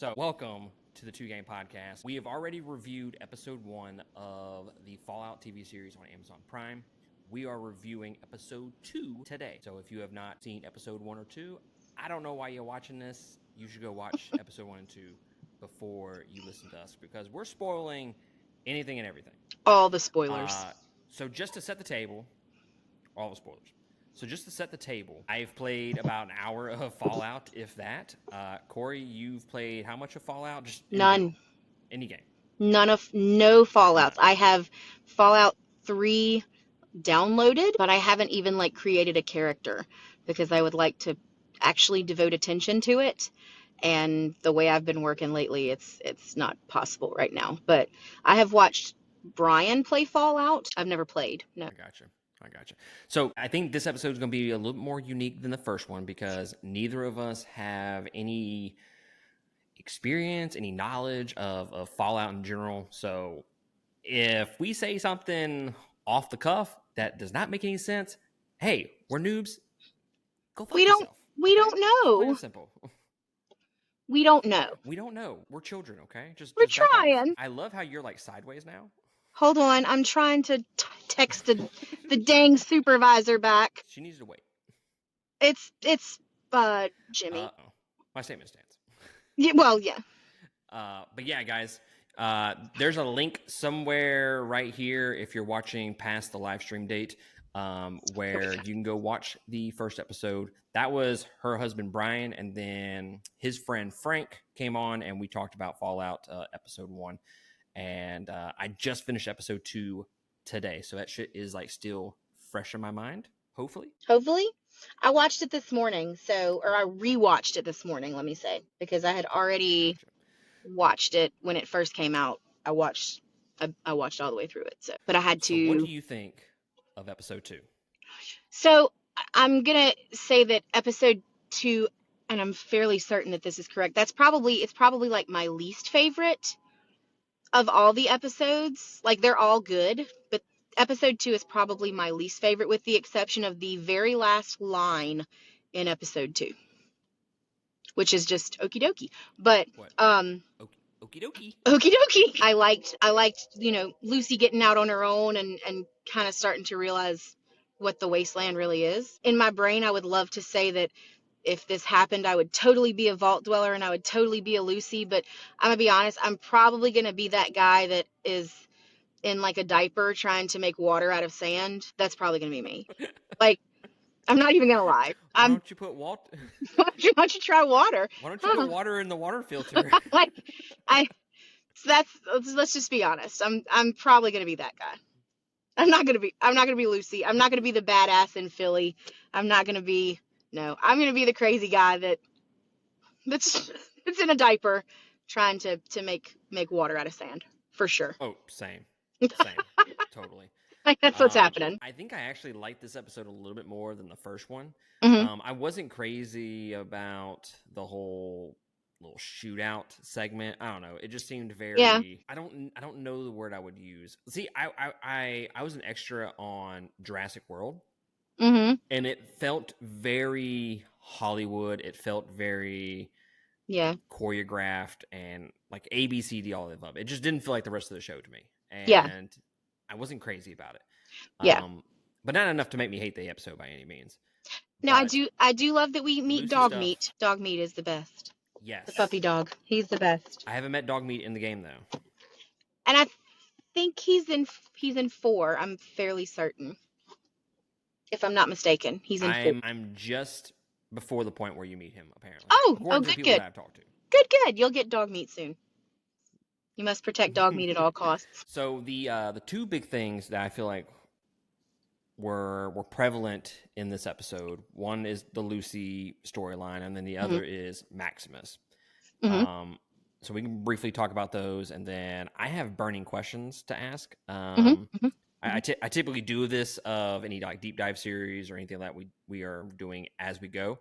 So, welcome to the Two Game Podcast. We have already reviewed episode 1 of the Fallout TV series on Amazon Prime. We are reviewing episode 2 today. So, if you have not seen episode 1 or 2, I don't know why you're watching this. You should go watch episode 1 and 2 before you listen to us because we're spoiling anything and everything. All the spoilers. So, just to set the table, all the spoilers. So just to set the table, I've played about an hour of Fallout, if that. Corey, you've played how much of Fallout? Just None. Any game. No Fallouts. I have Fallout 3 downloaded, but I haven't even created a character because I would like to actually devote attention to it. And the way I've been working lately, it's not possible right now. But I have watched Brian play Fallout. I've never played. No. I gotcha. So I think this episode is going to be a little more unique than the first one because neither of us have any experience, any knowledge of Fallout in general. So if we say something off the cuff that does not make any sense, hey, we're noobs. Go fuck yourself. We don't know. Plain and simple. We don't know. We don't know. We're children, okay? We're trying. I love how you're sideways now. Hold on, I'm trying to text the dang supervisor back. She needs to wait. It's Jimmy. My statement stands. Yeah, well, yeah. But yeah, guys, there's a link somewhere right here if you're watching past the live stream date, where you can go watch the first episode. That was her husband Brian, and then his friend Frank came on, and we talked about Fallout episode 1. And I just finished episode 2 today, so that shit is still fresh in my mind. Hopefully, I watched it this morning, or I rewatched it this morning. Let me say, because I had already watched it when it first came out. I watched all the way through it. But I had to. So what do you think of episode 2? So I'm gonna say that episode 2, and I'm fairly certain that this is correct. It's probably my least favorite of all the episodes. They're all good, but episode 2 is probably my least favorite, with the exception of the very last line in episode 2, which is just okie dokie. But okie dokie. I liked Lucy getting out on her own and kind of starting to realize what the wasteland really is. In my brain, I would love to say that if this happened, I would totally be a vault dweller and I would totally be a Lucy, but I'm gonna be honest, I'm probably gonna be that guy that is in a diaper trying to make water out of sand. That's probably gonna be me. I'm not even gonna lie. Why don't you put water? Why don't you try water? Why don't you put water in the water filter? Let's just be honest. I'm probably gonna be that guy. I'm not gonna be Lucy. I'm not gonna be the badass in Philly. I'm gonna be the crazy guy that's in a diaper trying to make water out of sand, for sure. Oh, same. Totally. That's what's happening. I think I actually liked this episode a little bit more than the first one. Mm-hmm. I wasn't crazy about the whole little shootout segment. I don't know. It just seemed very. Yeah. I don't know the word I would use. See, I was an extra on Jurassic World. Mm-hmm. And it felt very Hollywood. It felt very choreographed and ABCD all of the above. It just didn't feel like the rest of the show to me. And I wasn't crazy about it. Yeah. But not enough to make me hate the episode by any means. No, but I do love that we meet dog meat. Dog meat is the best. Yes. The puppy dog. He's the best. I haven't met dog meat in the game though. And I think he's in 4. I'm fairly certain. If I'm not mistaken, he's in 4. I'm just before the point where you meet him, apparently. Good. That I've talked to. Good. You'll get dog meat soon. You must protect dog meat at all costs. So the two big things that I feel like were prevalent in this episode. One is the Lucy storyline, and then the other is Maximus. Mm-hmm. So we can briefly talk about those, and then I have burning questions to ask. I typically do this of any deep dive series or anything that we are doing as we go,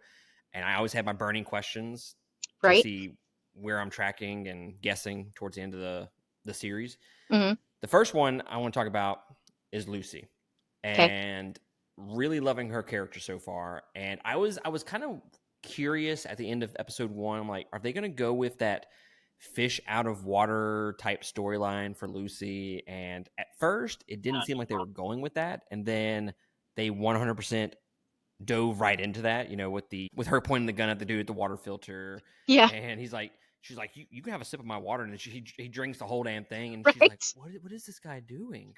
and I always have my burning questions to see where I'm tracking and guessing towards the end of the series. Mm-hmm. The first one I want to talk about is Lucy, and really loving her character so far. And I was kind of curious at the end of episode 1. I'm like, are they going to go with that fish out of water type storyline for Lucy. And at first, it didn't seem like they were going with that, and then they 100% dove right into that. With her pointing the gun at the dude at the water filter, Yeah, and she's like, you can have a sip of my water, and he drinks the whole damn thing, and she's like, right. what is this guy doing?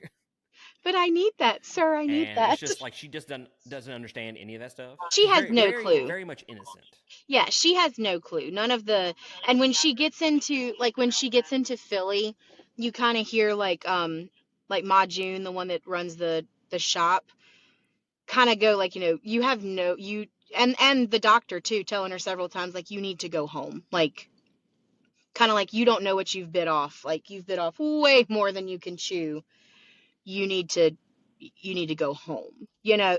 But I need that, sir. I need And it's that. just like she just doesn't understand any of that stuff. She She's has very no very clue. very much innocent. Yeah, she has no clue. None of the, and when she gets into Philly, you kind of hear like Ma June, the one that runs the shop, kind of go like, you have no you and the doctor too, telling her several times like you need to go home. Like kind of like you don't know what you've bit off. Like you've bit off way more than you can chew. You need to go home.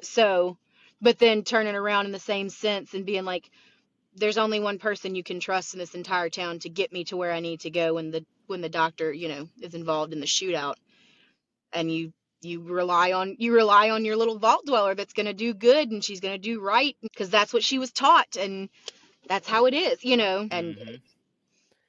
So but then turning around in the same sense and being like, there's only one person you can trust in this entire town to get me to where I need to go when the doctor, is involved in the shootout. And you rely on your little vault dweller that's going to do good, and she's going to do right because that's what she was taught, and that's how it is. And Mm-hmm.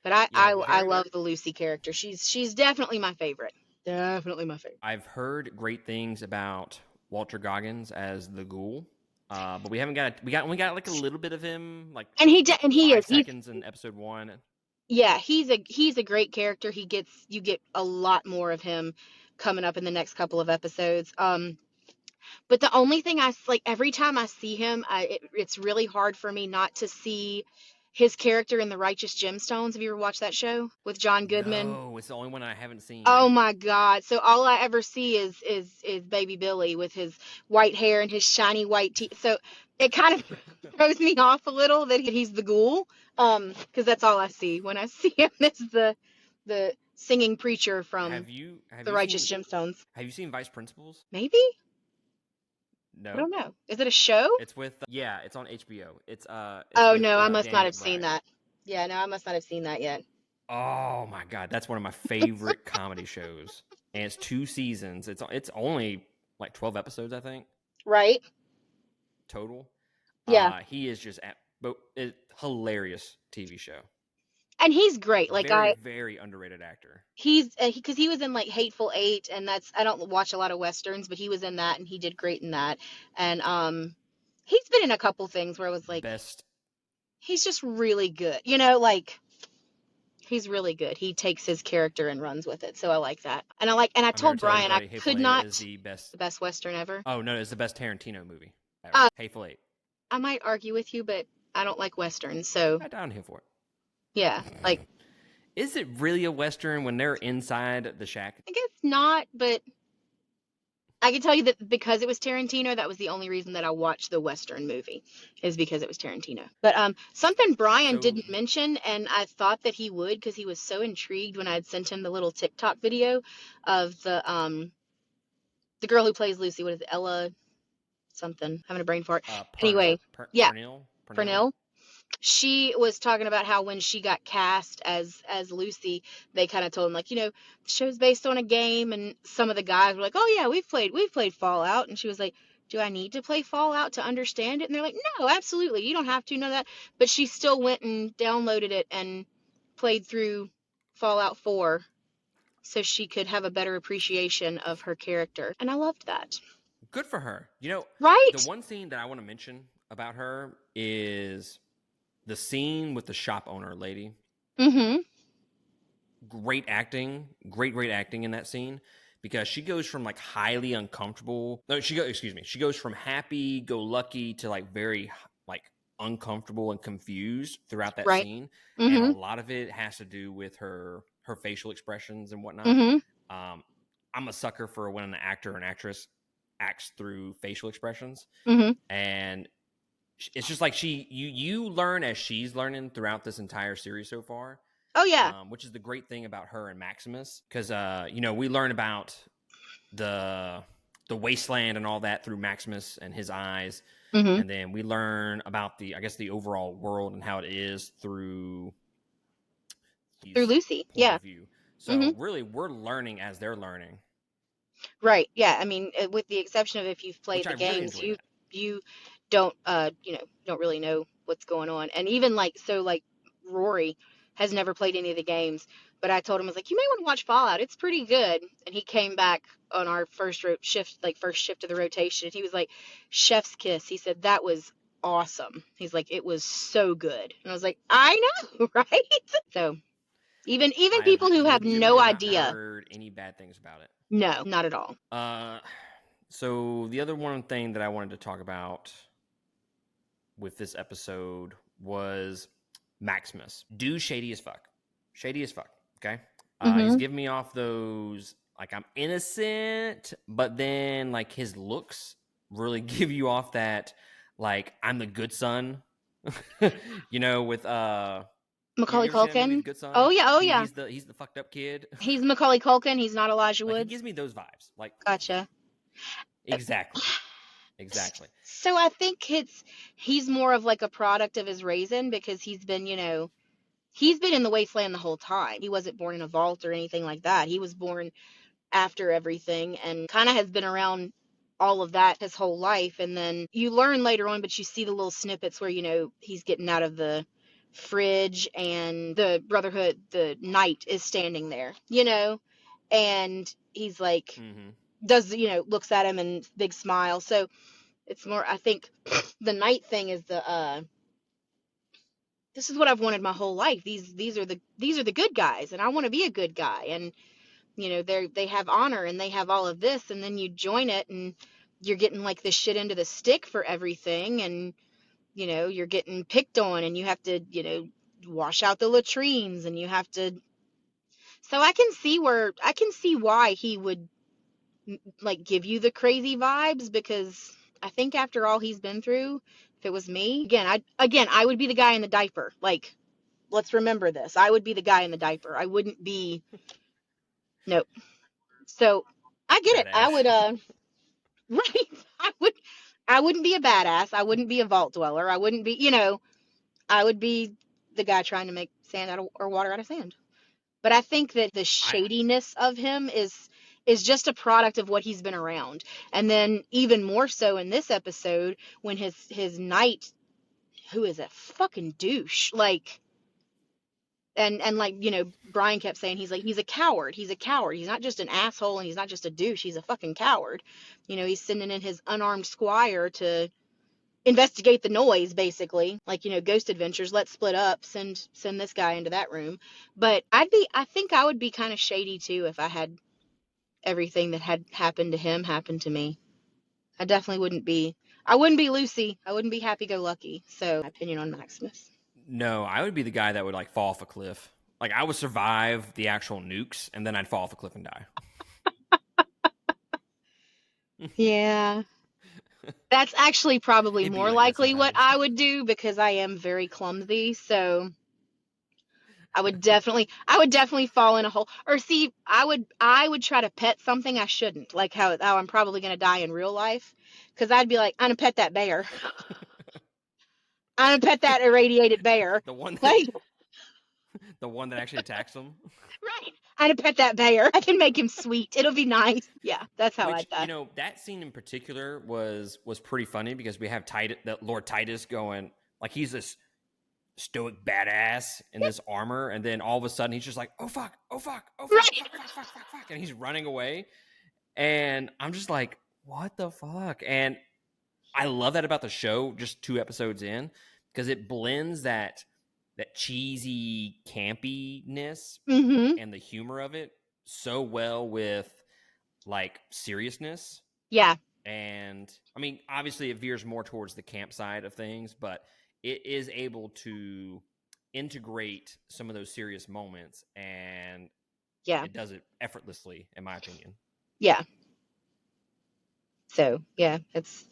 but I Yeah, I love the Lucy character. She's definitely my favorite. Definitely my favorite. I've heard great things about Walter Goggins as the Ghoul, but we haven't got we got like a little bit of him, like And he is 5 seconds in episode 1. yeah, he's a great character. You get a lot more of him coming up in the next couple of episodes. But the only thing like every time I see him, it's really hard for me not to see his character in The Righteous Gemstones. Have you ever watched that show with John Goodman? No, it's the only one I haven't seen. Oh my God. So all I ever see is baby Billy with his white hair and his shiny white teeth. So it kind of throws me off a little that he's the ghoul. Because that's all I see when I see him. It's the singing preacher from Have you The Righteous Gemstones. Have you seen Vice Principals? Maybe? I No. don't know. Is it a show? It's with yeah, it's on HBO. It's Oh with, no, I must not Danny have seen McBride. that. Yeah, no, I must not have seen that yet. Oh my god, that's one of my favorite comedy shows, and it's 2 seasons. It's only like 12 episodes, I think, Right? total. Yeah. He is just hilarious TV show. And he's great. Like Very very underrated actor. he's because he was in like Hateful Eight, and I don't watch a lot of westerns, but he was in that and he did great in that. And he's been in a couple things where I was like, Best. he's just really good. Like he's really good. He takes his character and runs with it. So I like that. And I I'm here told to tell Brian I everybody, Hateful could Eight not is the best. the best western ever. Oh no, it's the best Tarantino movie ever. Uh, Hateful Eight. I might argue with you, but I don't like westerns. So I'm down here for it. yeah, like Is it really a western when they're inside the shack? I guess not, but I can tell you that because it was Tarantino, that was the only reason that I watched the Western movie, is because it was Tarantino. But something Brian So didn't mention, and I thought that he would because he was so intrigued when I had sent him the little TikTok video of the girl who plays Lucy. What is it? Ella something. Having a brain fart. Anyway, yeah, Pernell. She was talking about how when she got cast as Lucy, they kind of told him like, the show's based on a game, and some of the guys were like, oh yeah, we've played Fallout, and she was like, do I need to play Fallout to understand it? And they're like, no, absolutely, you don't have to know that. But she still went and downloaded it and played through Fallout 4 so she could have a better appreciation of her character, and I loved that. Good for her. Right? The one scene that I want to mention about her is the scene with the shop owner lady. Mm-hmm. Great acting in that scene, because she goes from like highly uncomfortable. No, she goes from happy go lucky to like very like uncomfortable and confused throughout that Right. scene. Mm-hmm. And a lot of it has to do with her facial expressions and whatnot. Mm-hmm. I'm a sucker for when an actor or an actress acts through facial expressions. Mm-hmm. And it's just like you learn as she's learning throughout this entire series so far. Oh yeah. Which is the great thing about her and Maximus, because we learn about the wasteland and all that through Maximus and his eyes, Mm-hmm. and then we learn about the overall world and how it is through Lucy. Yeah. View. So really, we're learning as they're learning. Right. Yeah. I mean, with the exception of if you've played the games, you don't don't really know what's going on. And even like Rory, has never played any of the games, but I told him, I was like, you may want to watch Fallout. It's pretty good. And he came back on our first shift, like first shift of the rotation. And he was like, chef's kiss. He said, that was awesome. He's like, it was so good. And I was like, I know, right? So even I have people who have no legitimately not idea. heard any bad things about it. No, not at all. So the other one thing that I wanted to talk about with this episode was Maximus. Dude, shady as fuck. Shady as fuck. Okay. He's giving me off those, like, I'm innocent, but then like his looks really give you off that, like, I'm the good son. You know, with Macaulay you ever seen that movie, Culkin. The Good Son? Oh yeah, He's the fucked up kid. He's Macaulay Culkin. He's not Elijah Like, he Wood. gives me those vibes. Like, Gotcha. exactly. So I think he's more of like a product of his raising, because he's been in the wasteland the whole time. He wasn't born in a vault or anything like that. He was born after everything and kind of has been around all of that his whole life. And then you learn later on, but you see the little snippets where, he's getting out of the fridge and the Brotherhood, the knight is standing there, and he's like, looks at him and big smile. So it's more, I think the knight thing is this is what I've wanted my whole life. These are the good guys, and I want to be a good guy. And they have honor and they have all of this, and then you join it and you're getting like this shit into the stick for everything, and you're getting picked on, and you have to wash out the latrines, and you have to. So I can see why he would like give you the crazy vibes, because I think after all he's been through, if it was me, I would be the guy in the diaper. Like, let's remember this. I would be the guy in the diaper. I wouldn't be. Nope. So I get it. I would, right. I wouldn't be a badass. I wouldn't be a vault dweller. I wouldn't be, I would be the guy trying to make sand out of, or water out of sand. But I think that the shadiness of him is just a product of what he's been around. And then even more so in this episode, when his knight, who is a fucking douche, like, and like, Brian kept saying, he's a coward. He's a coward. He's not just an asshole, and he's not just a douche. He's a fucking coward. He's sending in his unarmed squire to investigate the noise, basically. Like, Ghost Adventures, let's split up, send this guy into that room. But I think I would be kind of shady too if I had everything that had happened to him happen to me. I definitely wouldn't be Lucy. I wouldn't be happy-go-lucky. So my opinion on Maximus. No, I would be the guy that would like fall off a cliff. Like, I would survive the actual nukes, and then I'd fall off a cliff and die. Yeah. That's actually probably more likely what I would do, because I am very clumsy. So I would definitely fall in a hole. Or see, I would try to pet something I shouldn't, like how I'm probably going to die in real life, because I'd be like, I'm going to pet that bear. I'm going to pet that irradiated bear. The one that actually attacks them. Right. I'm going to pet that bear. I can make him sweet. It'll be nice. Yeah, that's how I'd die. That scene in particular was pretty funny, because we have Lord Titus going, like, he's this stoic badass in this armor, and then all of a sudden he's just like, oh fuck, fuck, and he's running away, and I'm just like, what the fuck? And I love that about the show, just 2 episodes in, because it blends that cheesy campiness and the humor of it so well with like seriousness. Yeah. And I mean, obviously it veers more towards the camp side of things, but it is able to integrate some of those serious moments, and it does it effortlessly, in my opinion. Yeah. So yeah, it's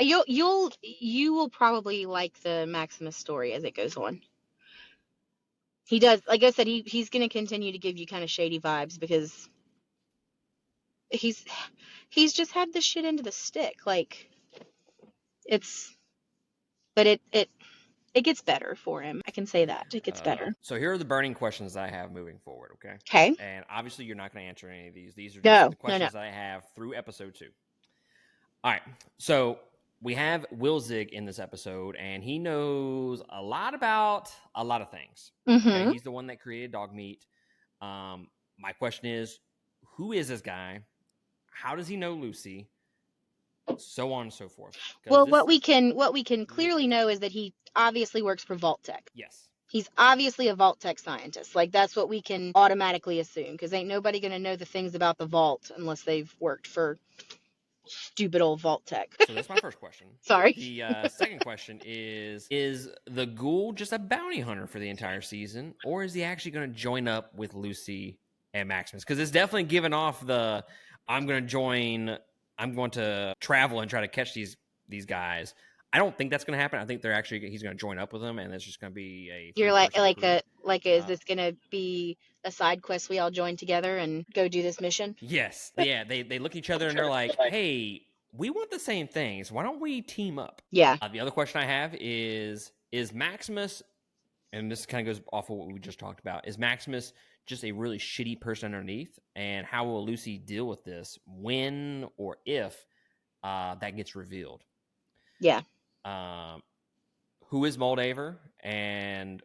you will probably like the Maximus story as it goes on. He does, like I said, he's going to continue to give you kind of shady vibes, because he's just had this shit into the stick. Like, but it gets better for him. I can say that. It gets better. So here are the burning questions that I have moving forward, okay? Okay. And obviously you're not going to answer any of these. These are just the questions No. that I have through episode 2. All right. So we have Will Zig in this episode, and he knows a lot about a lot of things. Okay, he's the one that created dog meat. My question is, who is this guy? How does he know Lucy? So on and so forth. Well, what we can clearly know is that he obviously works for Vault-Tec. Yes. He's obviously a Vault-Tec scientist. Like, that's what we can automatically assume, because ain't nobody going to know the things about the vault unless they've worked for stupid old Vault-Tec. So that's my first question. Sorry. The second question is the ghoul just a bounty hunter for the entire season, or is he actually going to join up with Lucy and Maximus? Because it's definitely given off the I'm going to travel and try to catch these guys. I don't think that's going to happen. I think he's going to join up with them, and it's just going to be a. You're is this going to be a side quest we all join together and go do this mission? Yes. Yeah. They look at each other and they're like, "Hey, we want the same things. Why don't we team up?" Yeah. The other question I have is Maximus, and this kind of goes off of what we just talked about, is Maximus just a really shitty person underneath? And how will Lucy deal with this when or if that gets revealed? Yeah. Who is Moldaver, and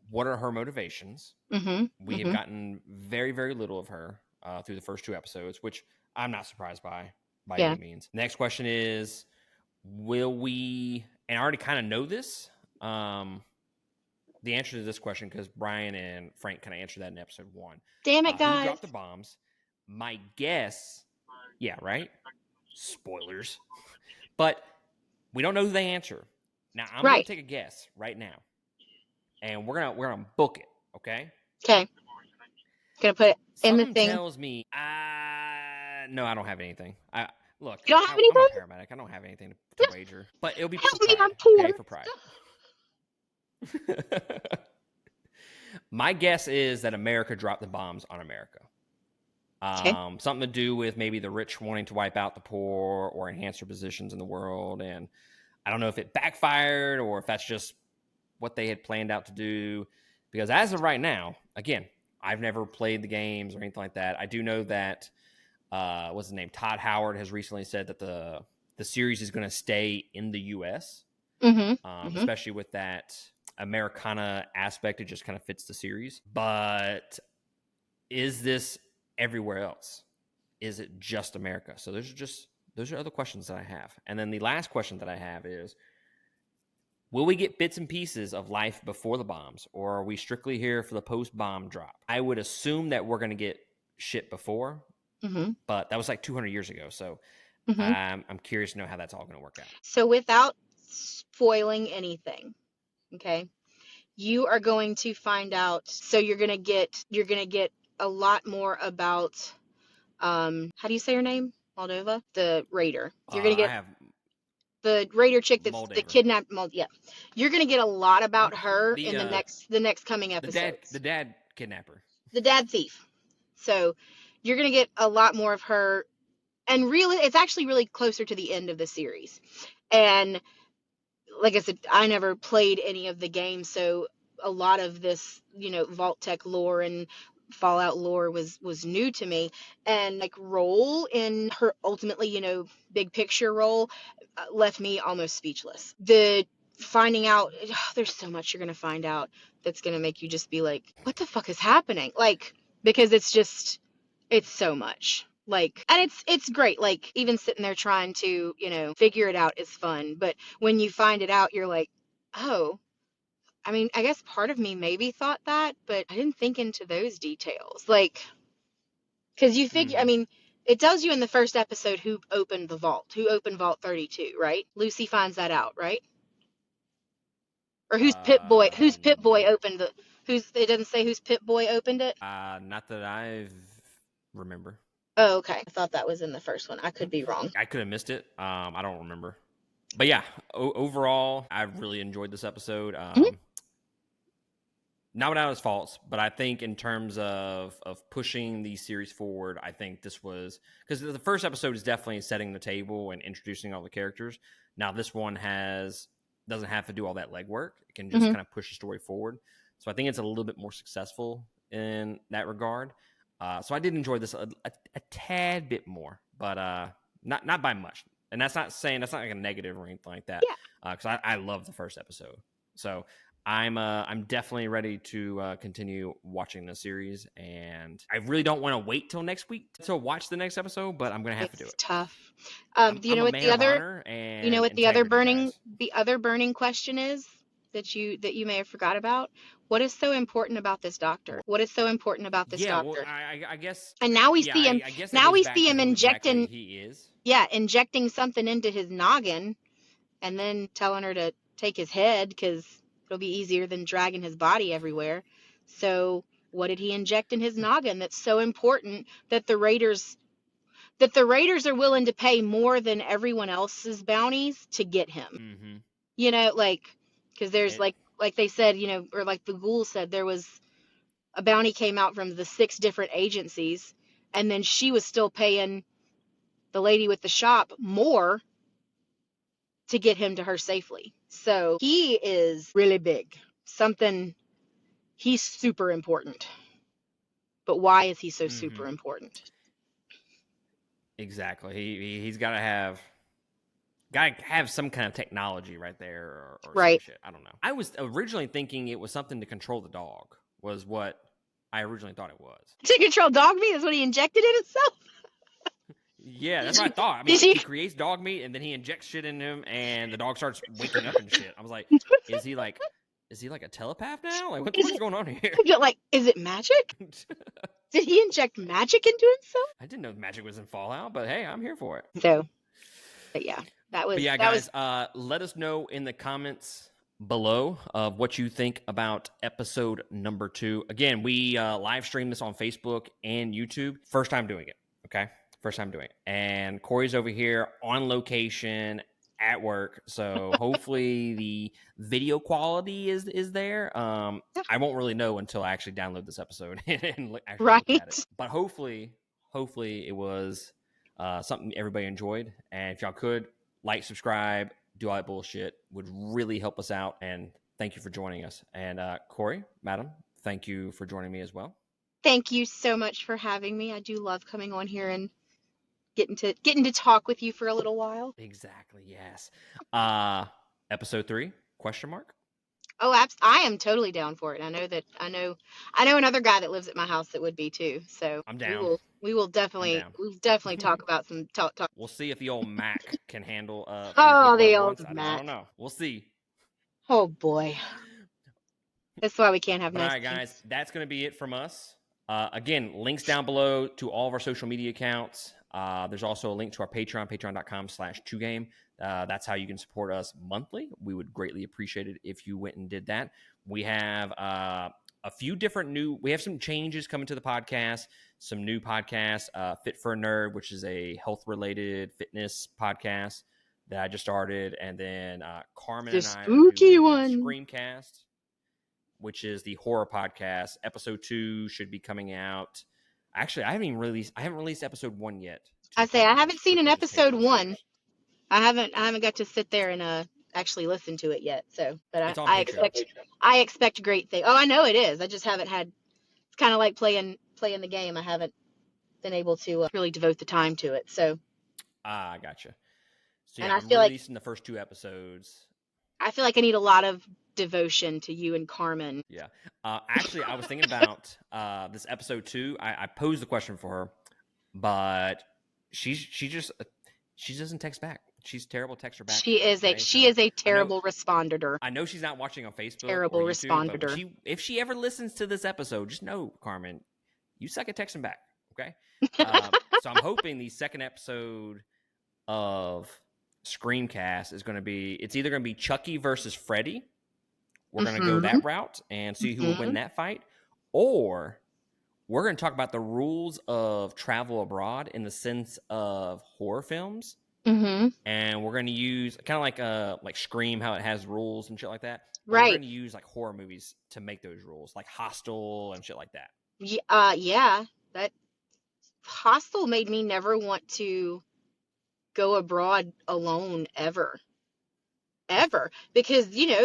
what are her motivations? We have gotten very, very little of her through the first 2 episodes, which I'm not surprised by any means. Next question is, will we, and I already kind of know this, the answer to this question, because Brian and Frank kind of answered that in episode 1. Damn it, guys. Who dropped the bombs? My guess, yeah, right? Spoilers. But we don't know who they answer. Now, I'm going to take a guess right now. And we're gonna book it, okay? Okay. Gonna put it in the thing. Tells me, no, I don't have anything. Look, you don't have anything? I'm a paramedic. I don't have anything to wager. But it'll be for pride. I'm poor. Okay, for pride. My guess is that America dropped the bombs on America. Something to do with maybe the rich wanting to wipe out the poor or enhance their positions in the world. And I don't know if it backfired or if that's just what they had planned out to do. Because as of right now, again, I've never played the games or anything like that. I do know that, what's his name? Todd Howard has recently said that the series is going to stay in the U.S., especially with that Americana aspect. It just kind of fits the series. But is this everywhere else? Is it just America? So those are other questions that I have. And then the last question that I have is, will we get bits and pieces of life before the bombs, or are we strictly here for the post-bomb drop? I would assume that we're going to get shit before, but that was like 200 years ago. So I'm curious to know how that's all going to work out. So without spoiling anything, okay, you are going to find out. So you're going to get a lot more about, how do you say her name? Moldova, the raider. You're going to get the raider chick that's the kidnapped. Yeah, you're going to get a lot about her in the next coming episodes. The dad kidnapper. The dad thief. So you're going to get a lot more of her, and really, it's actually really closer to the end of the series. And like I said, I never played any of the games, so a lot of this, Vault-Tec lore and Fallout lore was new to me, and like role in her ultimately, big picture role left me almost speechless. The finding out, there's so much you're going to find out that's going to make you just be like, what the fuck is happening? Like, because it's so much. Like, and it's great. Like, even sitting there trying to, figure it out is fun. But when you find it out, you're like, oh, I mean, I guess part of me maybe thought that, but I didn't think into those details. Like, because you figure, I mean, it tells you in the first episode who opened the vault, who opened Vault 32, right? Lucy finds that out, right? Or whose Pip-Boy opened it doesn't say whose Pip-Boy opened it? Not that I remember. Oh, okay. I thought that was in the first one. I could be wrong. I could have missed it. I don't remember. But yeah, overall, I really enjoyed this episode. Not without its faults, but I think in terms of pushing the series forward, I think this was, because the first episode is definitely setting the table and introducing all the characters. Now this one doesn't have to do all that legwork. It can just kind of push the story forward. So I think it's a little bit more successful in that regard. So I did enjoy this a tad bit more, but not by much. And that's not like a negative or anything like that. Yeah. Because I love the first episode. So I'm definitely ready to continue watching the series, and I really don't want to wait till next week to watch the next episode, but I'm gonna have to do It's it. tough. I'm You know a what man the of other honor you know and what integrity, guys. the other burning question is that you may have forgot about? What is so important about this doctor? What is so important about this Yeah, well, doctor? I guess, And now we yeah, see him I guess that now goes we back see to him who exactly injecting he is. injecting something into his noggin and then telling her to take his head because it'll be easier than dragging his body everywhere. So what did he inject in his noggin that's so important that the Raiders are willing to pay more than everyone else's bounties to get him? Mm-hmm. You know, like, because there's And like they said, you know, or like the ghoul said, there was a bounty came out from the 6 different agencies, and then she was still paying the lady with the shop more to get him to her safely. So he is really big. He's super important. But why is he so mm-hmm. super important? Exactly. He's got to have some kind of technology right there, or some Right. shit. I don't know. I was originally thinking it was something to control the dog. Was what I originally thought it was. To control dog meat is what he injected in itself. Yeah, that's what I thought. I mean, Did you? he creates dog meat and then he injects shit in him, and the dog starts waking up and shit. I was like, is he like a telepath now? Like, what the fuck's going on here? Like, is it magic? Did he inject magic into himself? I didn't know magic was in Fallout, but hey, I'm here for it. So, but yeah, that was. But yeah, that guys, let us know in the comments below of what you think about episode number 2. Again, we live stream this on Facebook and YouTube. First time doing it. Okay, first time doing it, and Corey's over here on location at work, so hopefully the video quality is there. I won't really know until I actually download this episode and actually look at it. But hopefully it was something everybody enjoyed, and if y'all could like, subscribe, do all that bullshit, would really help us out. And thank you for joining us. And Corey, madam, thank you for joining me as well. Thank you so much for having me. I do love coming on here and getting to talk with you for a little while. Exactly. Yes. Episode 3 ? Oh, I am totally down for it. I know another guy that lives at my house that would be too. So I'm down. We'll definitely talk about some talk. We'll see if the old Mac can handle the old Mac. I don't know. We'll see. Oh boy. That's why we can't have nice All right, guys, that's going to be it from us. Again, links down below to all of our social media accounts. There's also a link to our Patreon, patreon.com/2game. That's how you can support us monthly. We would greatly appreciate it if you went and did that. We have a few different we have some changes coming to the podcast, some new podcasts, Fit for a Nerd, which is a health-related fitness podcast that I just started, and then Carmen the and I spooky are doing one, Screamcast, which is the horror podcast. Episode 2 should be coming out. Actually, I haven't released episode 1 yet. I haven't seen an episode 1. I haven't got to sit there and actually listen to it yet. So, but I expect great things. Oh, I know it is. I just haven't had. It's kind of like playing the game. I haven't been able to really devote the time to it. So. I gotcha. So yeah, and I'm releasing the first 2 episodes. I feel like I need a lot of devotion to you and Carmen. Yeah. Actually, I was thinking about this episode 2. I posed the question for her, but she doesn't text back. She's terrible texter back. She is a terrible responder. I know she's not watching on Facebook. Terrible or YouTube, responder. If she ever listens to this episode, just know, Carmen, you suck at texting back. Okay. So I'm hoping the second episode of Screamcast is going to be. It's either going to be Chucky versus Freddy. We're going to go that route and see who will win that fight, or we're going to talk about the rules of travel abroad in the sense of horror films. Mm-hmm. And we're going to use kind of like Scream, how it has rules and shit like that. Right. We're going to use like horror movies to make those rules, like Hostel and shit like that. Yeah. That Hostel made me never want to go abroad alone ever, because they're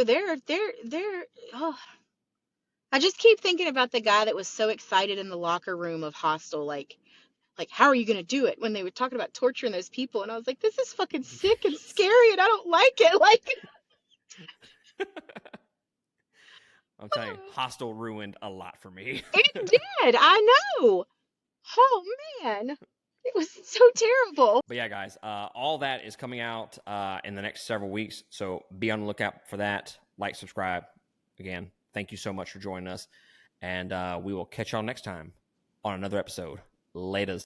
I just keep thinking about the guy that was so excited in the locker room of Hostel, like like, how are you going to do it? When they were talking about torturing those people. And I was like, this is fucking sick and scary and I don't like it. Like, I'm telling you, Hostel ruined a lot for me. it did. I know. Oh, man. It was so terrible. But yeah, guys, all that is coming out in the next several weeks. So be on the lookout for that. Like, subscribe. Again, thank you so much for joining us. And we will catch y'all next time on another episode. Laters.